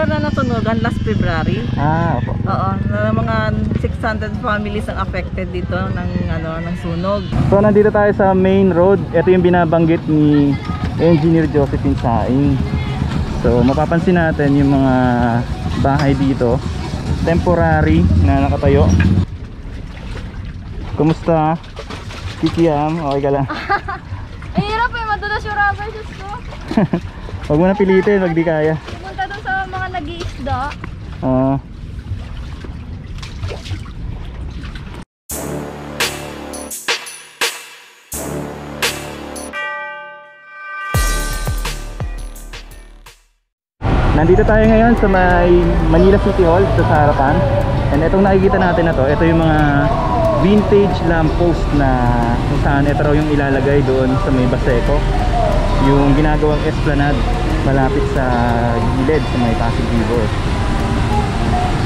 lugar na natunugan last February. Opo. Oo, na mga 600 families ang affected dito ng sunog. So nandito tayo sa main road. Ito yung binabanggit ni Engineer Josephine Saing. So mapapansin natin yung mga bahay dito, temporary na nakatayo. Kumusta? Kikiam, okay ka lang? Ay, hirap eh, madulas yung rubber shoes ko. Huwag mo na pilitin, wag di kaya. Pumunta dun sa mga nag-iisda. Nandito tayo ngayon sa may Manila City Hall sa harapan. And itong nakikita natin na to, ito yung mga vintage lamppost na kung saan ito raw yung ilalagay doon sa may Baseco, yung ginagawang esplanade malapit sa gilid sa may Pasig River.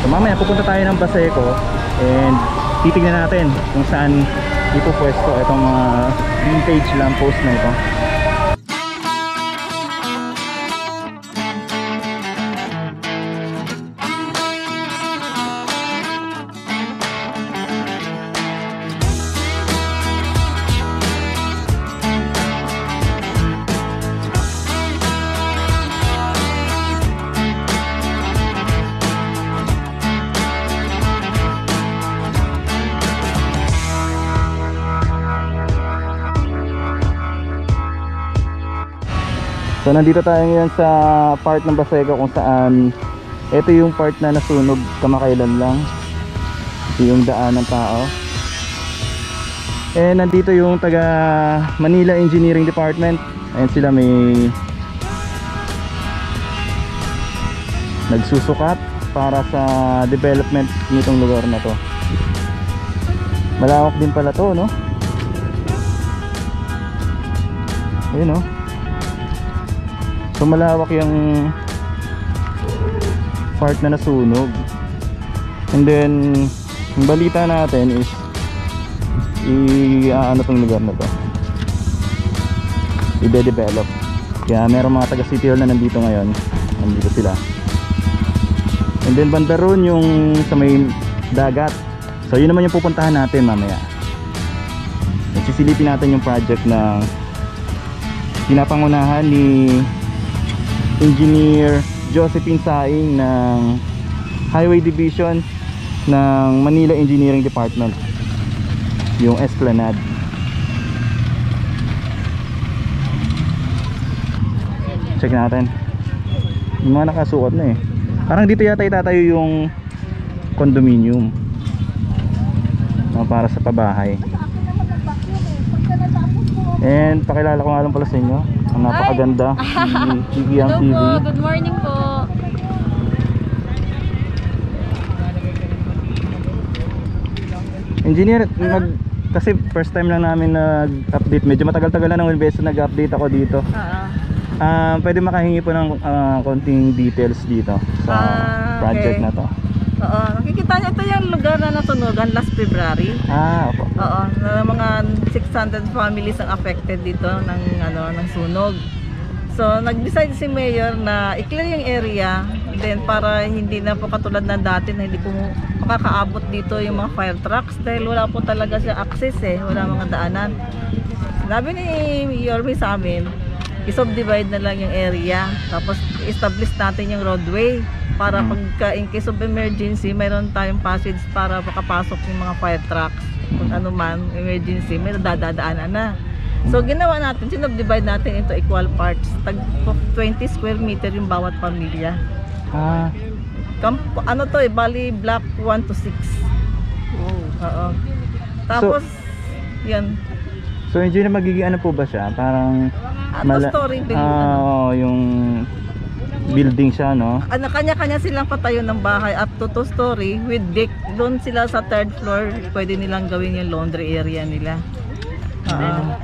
So mamaya pupunta tayo ng Baseco and titignan natin kung saan ipupwesto itong mga vintage lamppost na ito. So nandito tayo ngayon sa part ng Baseco kung saan ito yung part na nasunog kamakailan lang. Ito yung daan ng tao. And nandito yung taga Manila Engineering Department. Ayan sila, may nagsusukat para sa development nitong lugar na to. Malawak din pala to, no? Ayun, no? So malawak yung part na nasunog. And then yung balita natin is ano tong lugar na to, i-develop. Kaya meron mga taga City Hall na nandito ngayon. Nandito sila. And then banda roon yung sa may dagat. So yun naman yung pupuntahan natin mamaya. Sisilipin natin yung project na pinapangunahan ni Engineer Josephine Saing ng Highway Division ng Manila Engineering Department, yung esplanade. Check natin yung mga nakasuot na eh. Parang dito yata itatayo yung condominium para sa pabahay. And pakilala ko nga lang pala sa inyo, ang napakaganda Kikiam TV. Good morning po. Engineer, kasi first time lang namin nag-update. Medyo matagal-tagal na nung beses nag-update ako dito. Pwede makahingi po ng konting details dito sa project na to. Oo, nakikita niyo ito yung lugar na natunugan last February. Opo. Oo, na mga 600 families ang affected dito ng sunog. So nag-decide si Mayor na i-clear yung area, then para hindi na po katulad ng dati na hindi po makakaabot dito yung mga fire trucks dahil wala po talaga siya access wala mga daanan. Sabi ni Yorme sa amin, i-subdivide na lang yung area, tapos i-establish natin yung roadway para pagka in case of emergency mayroon tayong passage para makapasok yung mga fire trucks. Kung ano man emergency, may dadaanan na. So ginawa natin, sinubdivide natin into equal parts. Tag 20 square meter yung bawat pamilya. Ano to bali block 1 to 6. Oo. Tapos yan. So hindi na magiging ano po ba siya? Parang two-story building. Yung building siya, no? Kanya-kanya silang patayo ng bahay up to 2-story with deck. Doon sila sa 3rd floor, pwede nilang gawin yung laundry area nila.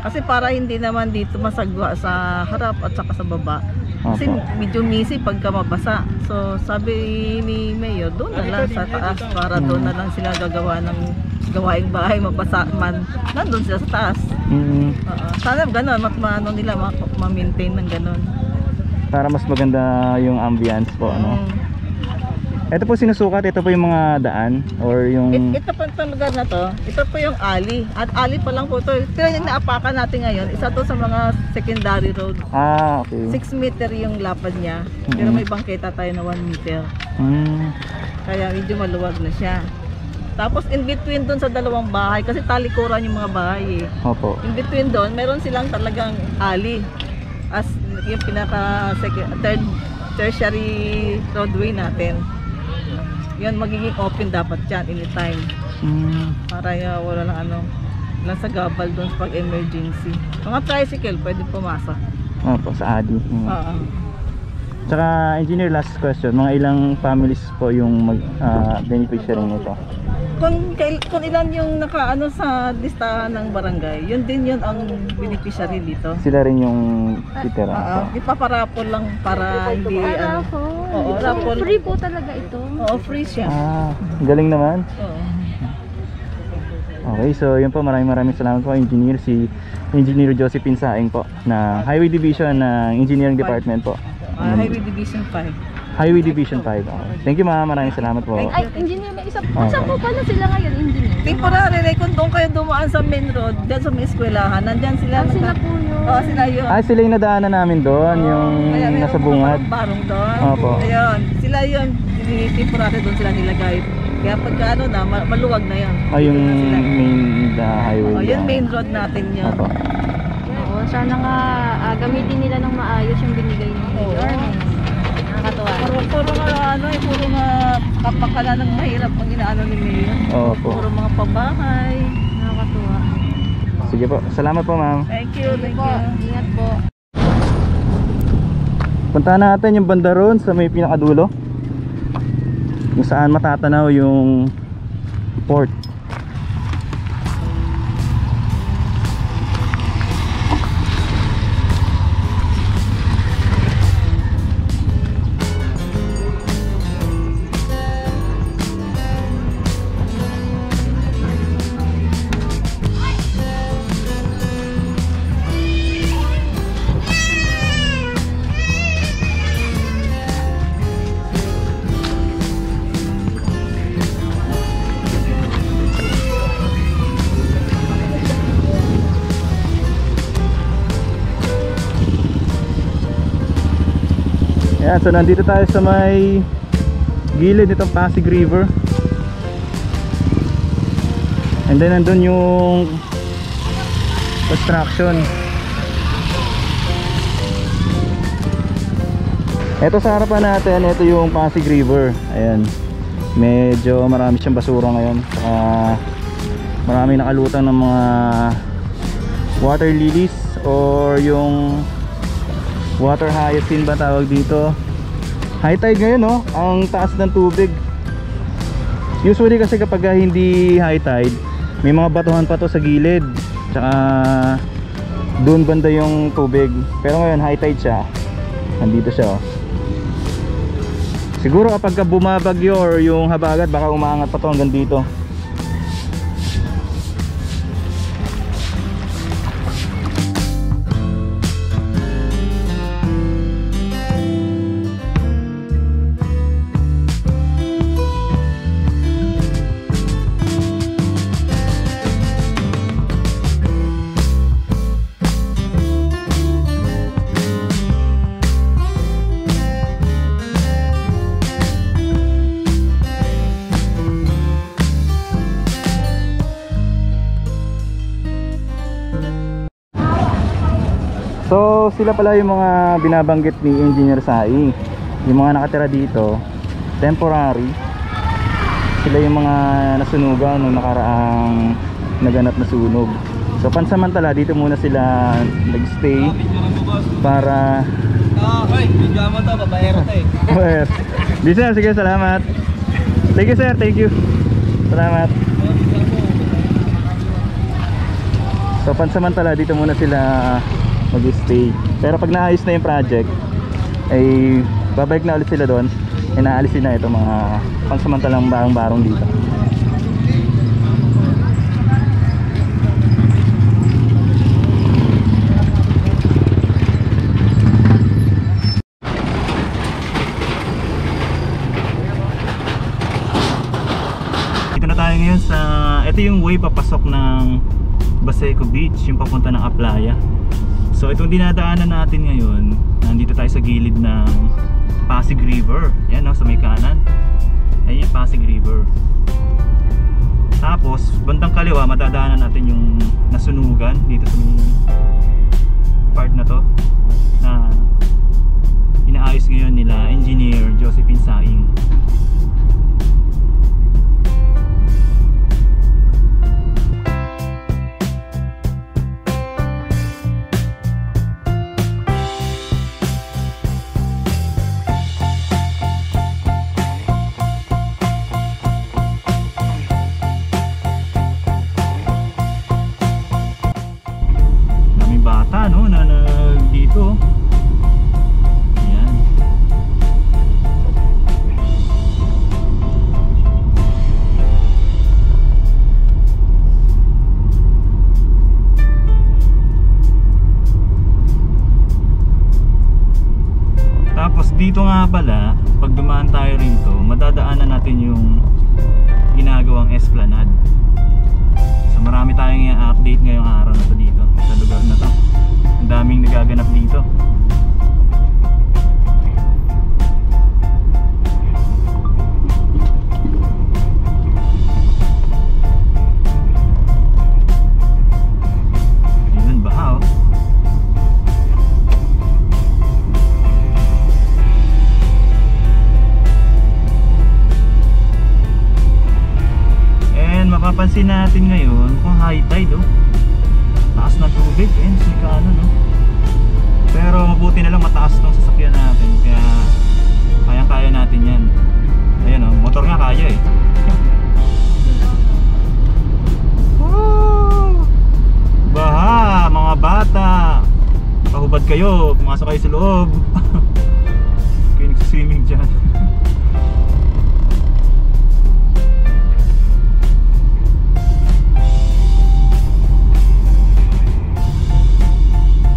Kasi para hindi naman dito masagwa sa harap at saka sa baba. Kasi medyo messy pagka mabasa. So sabi ni Mayor, doon na lang sa taas para doon na lang sila gagawa ng gawaing bahay, mabasa man. Nandun sila sa taas. Sana gano'n, maano nila ma-maintain ng gano'n. Para mas maganda yung ambience po, ano? Ito po sinusukat, ito po yung mga daan or yung Ito pa itong lugar na to, ito po yung alley. At alley pa lang po ito. Pero yung naapakan natin ngayon, isa to sa mga secondary road. okay. 6 meter yung lapad niya. Pero may bangketa tayo na 1 meter. Kaya medyo maluwag na siya. Tapos in between doon sa dalawang bahay, kasi talikuran yung mga bahay eh. Opo. In between doon, meron silang talagang alley. As yung pinaka tertiary roadway natin. Yun, magiging open dapat yan anytime. Para wala lang lang sa gabal doon pag emergency. Mga tricycle pwede pumasok. Opo, sa ADI. Oo. Tsaka engineer, last question, mga ilang families po yung beneficiary nito? Kung ilan yung nakaano sa listahan ng barangay, yun din yun ang beneficiary dito. Sila rin yung titira. Ipaparapol lang para hindi Oo, raffle. Free po talaga ito. Oo, free siya. Galing naman. Oo. Okay, so yun po, maraming salamat po engineer, si Engineer Josephine Saing po na Highway Division ng Engineering Department po. Highway Division 5. Highway Division 5. Okay. Thank you ma'am, maraming salamat po. Ay, engineer, may isa po. Saan po pala sila ngayon, engineer? Temporary, kung doon kayo dumaan sa main road, dyan sa may eskwelahan, nandyan sila. Sila po yun. Oo, sila yun. Sila yung nadaanan namin doon, yung Kaya meron nasa mga bungad. barong doon. Opo. Ayun, sila yun, temporary doon sila nilagay. Kaya pagka maluwag na yun. Yung Doon na sila. main highway. Oh, yung main road natin yun. Opo. Oo, sana nga gamitin nila ng maayos yung binigay ng mayor. Nakakatuwa. Puro nga kapakala ng mahirap ang inaano ni Mayor. Opo. Puro mga pabahay. Nakakatuwa. Sige po, salamat po ma'am. Thank you. Ingat po. Puntahan natin yung banda roon sa may pinakadulo, kung saan matatanaw yung port. Ayan, so nandito tayo sa may gilid nitong Pasig River. And then nandun yung construction. Ito sa harapan natin, ito yung Pasig River. Ayan, medyo marami siyang basura ngayon. Marami nakalutang ng mga water lilies or yung water hyacinth ba tawag dito. High tide ngayon, no? Ang taas ng tubig. Usually kasi kapag hindi high tide, may mga batuhan pa to sa gilid, tsaka doon banda yung tubig. Pero ngayon high tide siya, nandito siya, oh. Siguro kapag bumabagyo or yung habagat, baka umaangat pa to hanggang dito. So sila pala yung mga binabanggit ni Engineer Saing, yung mga nakatira dito temporary. Sila yung mga nasunugan nung nakaraang naganap na sunog. So pansamantala dito muna sila nagstay para video mo to, babayero to eh. Di sir, sige, salamat. Thank you sir, thank you. Salamat. So pansamantala dito muna sila mag-stay. Pero pag naayos na yung project, ay babalik na ulit sila doon. Ay naalisin na itong mga pansamantalang barong-barong dito. ito yung way papasok ng Baseco Beach, yung papunta ng Aplaya. So itong dinadaanan natin ngayon, nandito tayo sa gilid ng Pasig River. Yan no, sa may kanan. Ayan yung Pasig River. Tapos bandang kaliwa madadaanan natin yung nasunugan dito sa part na to, na inaayos ngayon nila Engineer Josephine Saing. Bata no na dito. Ayan. Tapos dito nga pala, pag dumaan tayo rito, madadaanan natin yung ginagawang esplanade. So marami tayong i-update ngayong araw na to dito sa lugar na to. Ang daming nagaganap dito. Ayun, baha oh. And mapapansin natin ngayon kung high tide oh. Taas ng tubig, ano no. Pero mabuti na lang mataas tong sasakyan natin, kaya kayang-kaya natin yan. Ayan oh, motor nga kaya eh. Baha, mga bata, pahubad kayo, pumasok kayo sa loob. Kayo nagsiswimming dyan.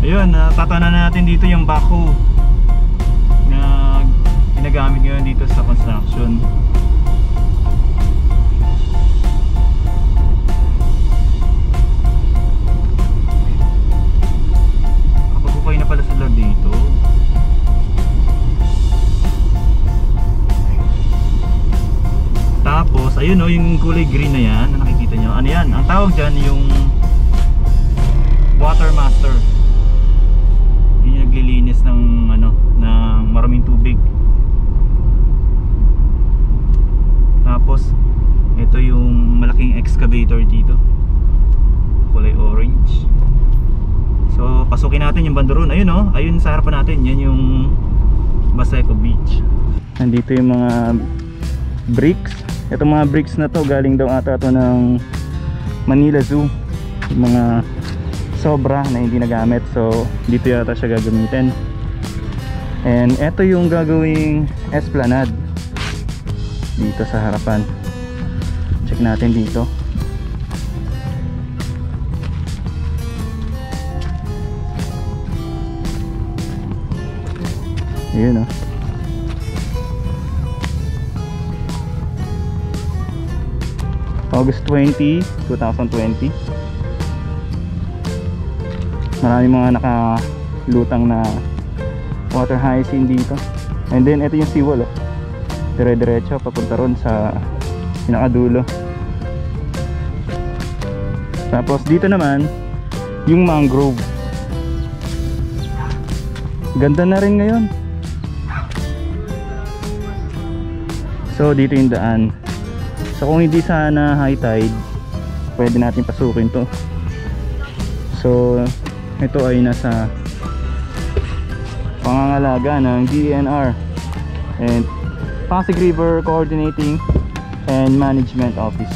Ayun, tatanan natin dito yung backhoe na ginagamit ngayon dito sa construction. Kapag-ukay na pala sila dito. Tapos, ayun o, yung kulay green na yan, na nakikita nyo. Ano yan? Ang tawag dyan yung Water Master. Naglilinis ng ng maraming tubig. Tapos ito yung malaking excavator dito, kulay orange. So pasukin natin yung bandaron. Ayun oh, ayun sa harapan natin, yan yung Baseco Beach. Nandito yung mga bricks. Itong mga bricks na to galing daw ata to ng Manila Zoo. Yung mga sobra na hindi nagamit, so dito yata siya gagamitin. And eto yung gagawing esplanade dito sa harapan. Check natin dito. Ayun oh. August 20, 2020. Maraming mga nakalutang na water hyacinth dito. And then ito yung seawall oh. Dire-diretso papunta ron sa pinakadulo. Tapos dito naman yung mangrove. Ganda na rin ngayon. So dito yung daan. So kung hindi sana high tide, pwede natin pasukin to. So ito ay nasa pangangalaga ng DENR and Pasig River Coordinating and Management Office.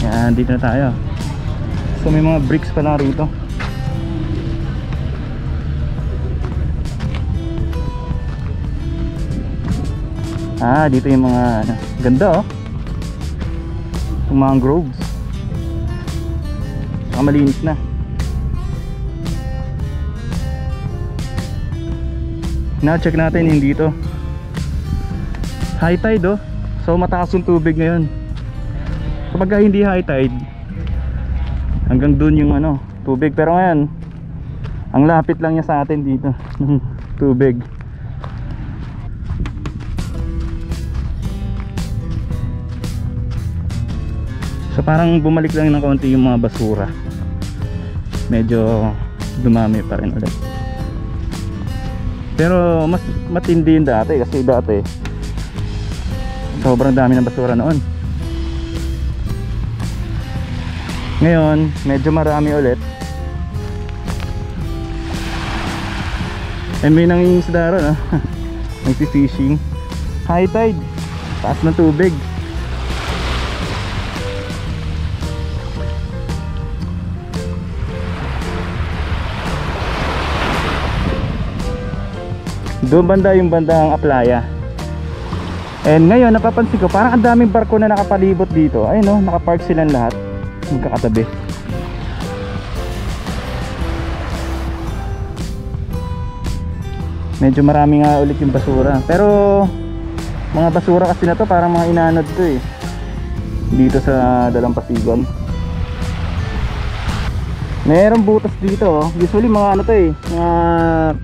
Yan, dito na tayo. So may mga bricks pa lang rito. Dito yung mga ganda oh. Yung mangroves. malinis na. Now check natin yung dito. High tide oh. So mataas yung tubig ngayon. Kapag hindi high tide, hanggang dun yung ano, tubig. Pero ngayon, ang lapit lang niya sa atin dito. Tubig. So parang bumalik lang ng konti yung mga basura. Medyo dumami pa rin ulit. Pero mas matindi yung dati, kasi dati sobrang dami ng basura noon. Ngayon medyo marami ulit. Eh may nangingisda ron nagsi-fishing. High tide, taas ng tubig. Doon banda yung bandang Aplaya. And ngayon napapansin ko parang ang daming barko na nakapalibot dito. Ayun no, nakapark silang lahat magkakatabi. Medyo marami nga ulit yung basura. Pero mga basura kasi na to parang mga inanod to eh, dito sa Dalampasigan. Mayroong butas dito oh. Usually mga ano to eh, mga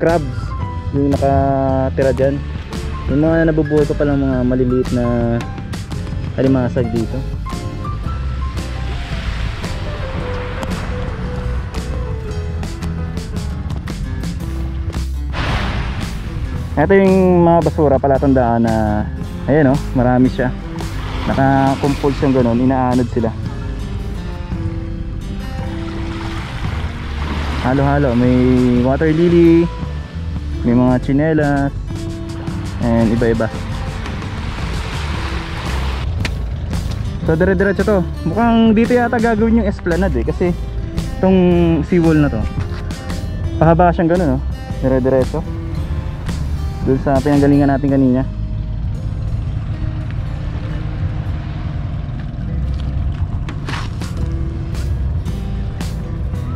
crabs yung nakatira dyan. Yung mga nabubuhay pa palang mga maliliit na alimasag dito. Ito yung mga basura palatandaan na ayan oh, marami siya. Naka-compose yung ganun, inaanod sila. Halo-halo, may water lily, may mga tsinelas, and iba-iba. So dire-diretso to. Mukhang dito yata gagawin yung esplanade eh, kasi itong seawall na to pahaba siyang ganun oh, dire-diretso doon sa pinanggalingan natin kanina.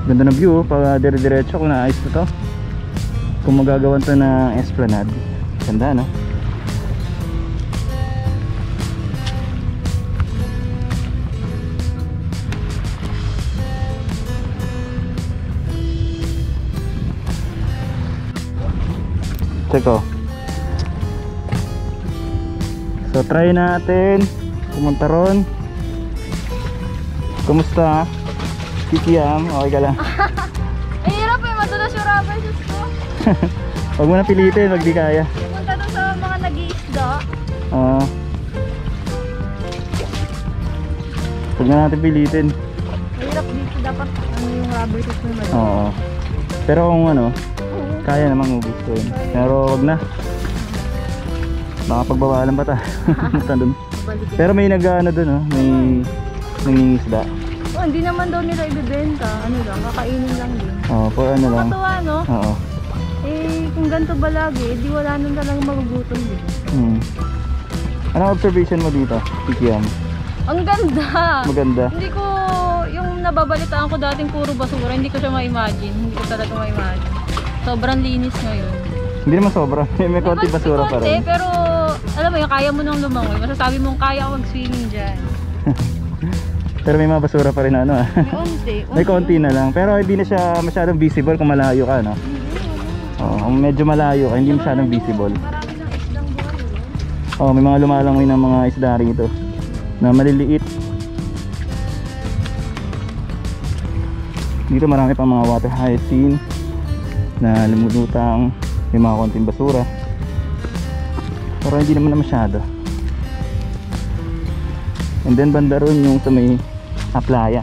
Ganda ng view pag dire-diretso kung naayos na to. Kung magagawan to ng esplanade, ganda no? Check oh. So try natin pumunta ron. Kumusta? Kikiam, okay ka lang? Ay, hirap eh, madulas yung rubber shoes ko. Huwag mo na pilitin, wag di kaya. Pumunta doon sa mga nag-iisda. Oo. Huwag na natin pilitin. Mahirap dito, dapat ano yung rubber shoes mo na. Oo. Pero kung ano, kaya namang gustuin. Pero wag na. Baka pagbawalan pa ta. Pero may nag-ano dun oh, may nangingisda. Oh, hindi naman daw nila ibebenta. Ano lang, kakainin lang din. Oo, for ano lang. Nakakatuwa no? Oo. Eh, kung ganito ba lagi, di wala nang talagang magugutom din. Anong observation mo dito, Kikiam? Ang ganda! Maganda. Hindi ko, yung nababalitaan ko dating puro basura, hindi ko siya ma-imagine. Hindi ko talaga ma-imagine. Sobrang linis ngayon. Hindi naman sobra. May konti basura pa rin. Pero, alam mo yung kaya mo nang lumangoy. Masasabi mong kaya ako mag-swimming dyan. Pero may mga basura pa rin ano ah. May onti. May konti na lang. Pero hindi na siya masyadong visible kung malayo ka, no? Oo, kung medyo malayo ka, hindi masyadong visible. Marami ng isdang buhay. Oo, may mga lumalangoy ng mga isda rito na maliliit. Dito marami pang mga water hyacinth na lumulutang. May mga konting basura. Pero hindi naman na masyado. And then banda ron yung sa may Aplaya.